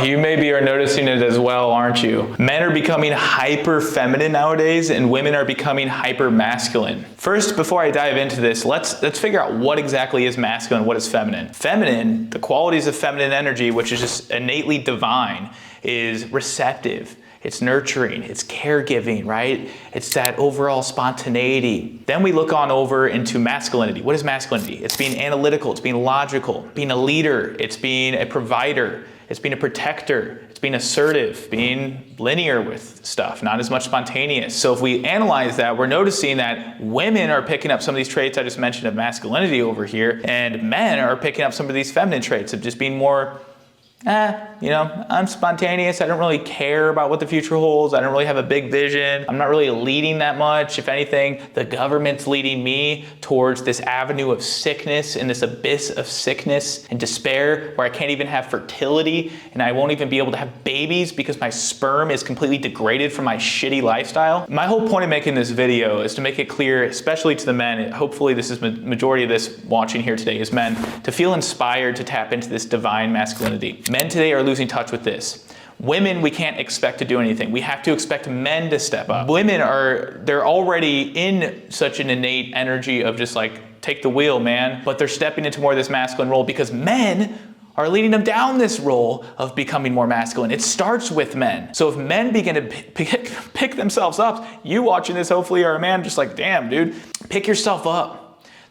You maybe are noticing it as well, aren't you? Men are becoming hyper feminine nowadays and women are becoming hyper masculine. First, before I dive into this, let's figure out what exactly is masculine, what is feminine. Feminine, the qualities of feminine energy, which is just innately divine, is receptive. It's nurturing, it's caregiving, right? It's that overall spontaneity. Then we look on over into masculinity. What is masculinity? It's being analytical, it's being logical, being a leader, it's being a provider, it's being a protector, it's being assertive, being linear with stuff, not as much spontaneous. So if we analyze that, we're noticing that women are picking up some of these traits I just mentioned of masculinity over here, and men are picking up some of these feminine traits of just being more I'm spontaneous. I don't really care about what the future holds. I don't really have a big vision. I'm not really leading that much. If anything, the government's leading me towards this avenue of sickness and this abyss of sickness and despair where I can't even have fertility and I won't even be able to have babies because my sperm is completely degraded from my shitty lifestyle. My whole point of making this video is to make it clear, especially to the men, hopefully this is majority of this watching here today is men, to feel inspired to tap into this divine masculinity. Men today are losing touch with this. Women, we can't expect to do anything. We have to expect men to step up. Women they're already in such an innate energy of just like, take the wheel, man. But they're stepping into more of this masculine role because men are leading them down this role of becoming more masculine. It starts with men. So if men begin to pick themselves up, you watching this hopefully are a man just like, damn, dude, pick yourself up.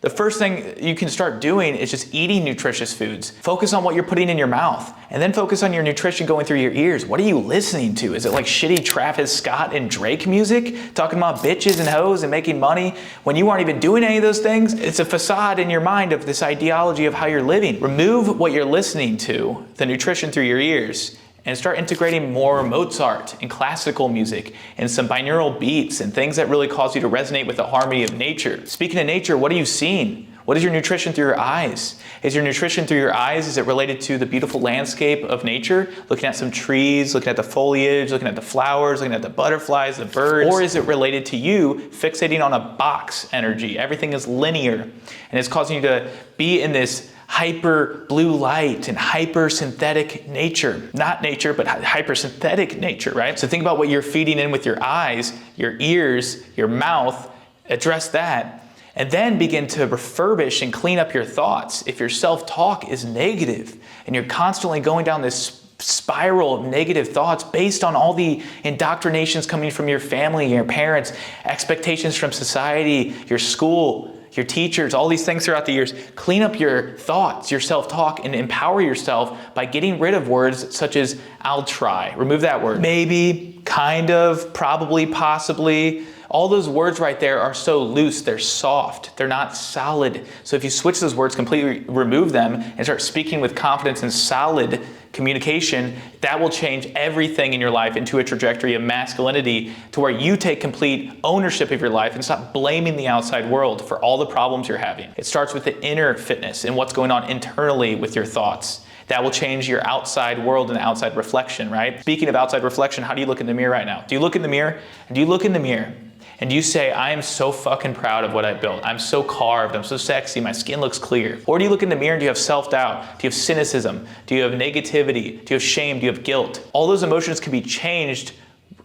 The first thing you can start doing is just eating nutritious foods. Focus on what you're putting in your mouth and then focus on your nutrition going through your ears. What are you listening to? Is it like shitty Travis Scott and Drake music? Talking about bitches and hoes and making money when you aren't even doing any of those things? It's a facade in your mind of this ideology of how you're living. Remove what you're listening to, the nutrition through your ears, and start integrating more Mozart and classical music and some binaural beats and things that really cause you to resonate with the harmony of nature. Speaking of nature, what are you seeing? What is your nutrition through your eyes? Is your nutrition through your eyes, is it related to the beautiful landscape of nature? Looking at some trees, looking at the foliage, looking at the flowers, looking at the butterflies, the birds? Or is it related to you fixating on a box energy? Everything is linear and it's causing you to be in this hyper blue light and hyper synthetic nature. Not nature, but hyper synthetic nature, right? So think about what you're feeding in with your eyes, your ears, your mouth, address that, and then begin to refurbish and clean up your thoughts. If your self-talk is negative and you're constantly going down this spiral of negative thoughts based on all the indoctrinations coming from your family, your parents, expectations from society, your school, your teachers, all these things throughout the years, clean up your thoughts, your self-talk, and empower yourself by getting rid of words such as I'll try. Remove that word. Maybe, kind of, probably, possibly. All those words right there are so loose, they're soft, they're not solid. So if you switch those words, completely remove them, and start speaking with confidence and solid communication, that will change everything in your life into a trajectory of masculinity to where you take complete ownership of your life and stop blaming the outside world for all the problems you're having. It starts with the inner fitness and what's going on internally with your thoughts. That will change your outside world and outside reflection, right? Speaking of outside reflection, how do you look in the mirror right now? Do you look in the mirror? And do you look in the mirror and you say, I am so fucking proud of what I built. I'm so carved, I'm so sexy, my skin looks clear? Or do you look in the mirror and do you have self-doubt? Do you have cynicism? Do you have negativity? Do you have shame? Do you have guilt? All those emotions can be changed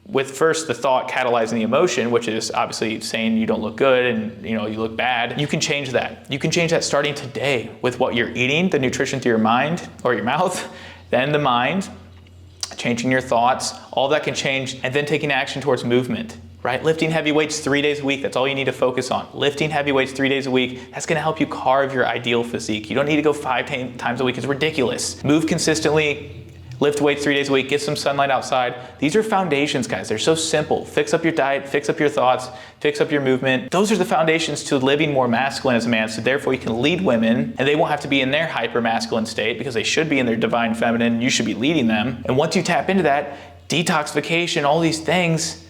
with first the thought catalyzing the emotion, which is obviously saying you don't look good and you look bad. You can change that. You can change that starting today with what you're eating, the nutrition through your mind or your mouth, then the mind, changing your thoughts, all that can change, and then taking action towards movement. Right? Lifting heavy weights 3 days a week, that's all you need to focus on. Lifting heavy weights 3 days a week, that's gonna help you carve your ideal physique. You don't need to go 5 times a week, it's ridiculous. Move consistently, lift weights 3 days a week, get some sunlight outside. These are foundations, guys, they're so simple. Fix up your diet, fix up your thoughts, fix up your movement. Those are the foundations to living more masculine as a man, so therefore you can lead women and they won't have to be in their hyper masculine state because they should be in their divine feminine, you should be leading them. And once you tap into that, detoxification, all these things,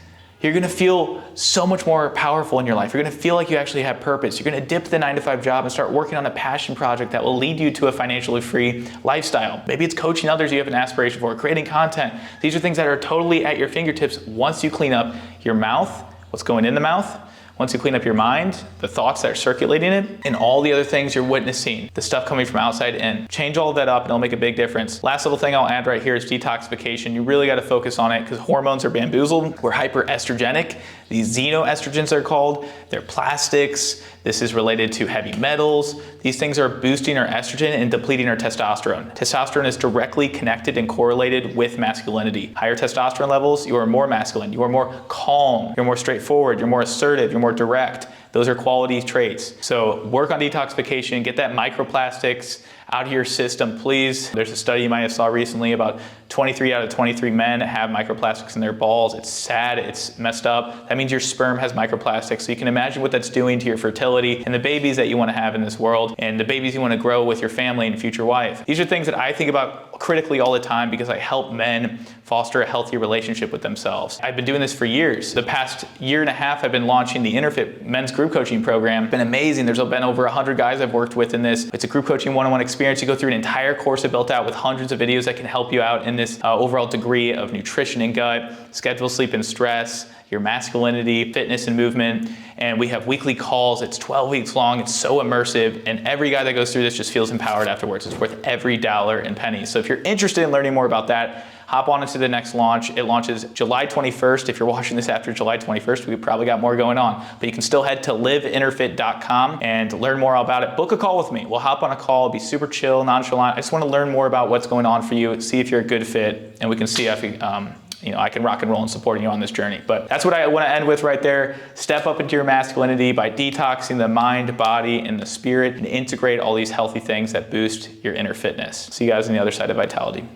you're gonna feel so much more powerful in your life. You're gonna feel like you actually have purpose. You're gonna dip the 9-to-5 job and start working on a passion project that will lead you to a financially free lifestyle. Maybe it's coaching others you have an aspiration for, creating content. These are things that are totally at your fingertips once you clean up your mouth, what's going in the mouth, Once you clean up your mind, the thoughts that are circulating it, and all the other things you're witnessing, the stuff coming from outside in, change all of that up and it'll make a big difference. Last little thing I'll add right here is detoxification. You really got to focus on it because hormones are bamboozled. We're hyperestrogenic. These xenoestrogens are called. They're plastics. This is related to heavy metals. These things are boosting our estrogen and depleting our testosterone. Testosterone is directly connected and correlated with masculinity. Higher testosterone levels, you are more masculine. You are more calm. You're more straightforward. You're more assertive. You're more direct. Those are quality traits. So work on detoxification, get that microplastics out of your system, please. There's a study you might have saw recently about 23 out of 23 men have microplastics in their balls. It's sad, it's messed up. That means your sperm has microplastics. So you can imagine what that's doing to your fertility and the babies that you want to have in this world and the babies you want to grow with your family and future wife. These are things that I think about critically all the time because I help men foster a healthy relationship with themselves. I've been doing this for years. The past year and a half, I've been launching the InnerFit men's group coaching program. It's been amazing. There's been over 100 guys I've worked with in this. It's a group coaching one-on-one experience. You go through an entire course I built out with hundreds of videos that can help you out in this overall degree of nutrition and gut, schedule, sleep, and stress, your masculinity, fitness and movement. And we have weekly calls. It's 12 weeks long. It's so immersive. And every guy that goes through this just feels empowered afterwards. It's worth every dollar and penny. So if you're interested in learning more about that, hop on into the next launch. It launches July 21st. If you're watching this after July 21st, we've probably got more going on. But you can still head to liveinnerfit.com and learn more about it. Book a call with me. We'll hop on a call. It'll be super chill, nonchalant. I just want to learn more about what's going on for you, see if you're a good fit, and we can see if I can rock and roll and supporting you on this journey. But that's what I want to end with right there. Step up into your masculinity by detoxing the mind, body, and the spirit, and integrate all these healthy things that boost your inner fitness. See you guys on the other side of vitality.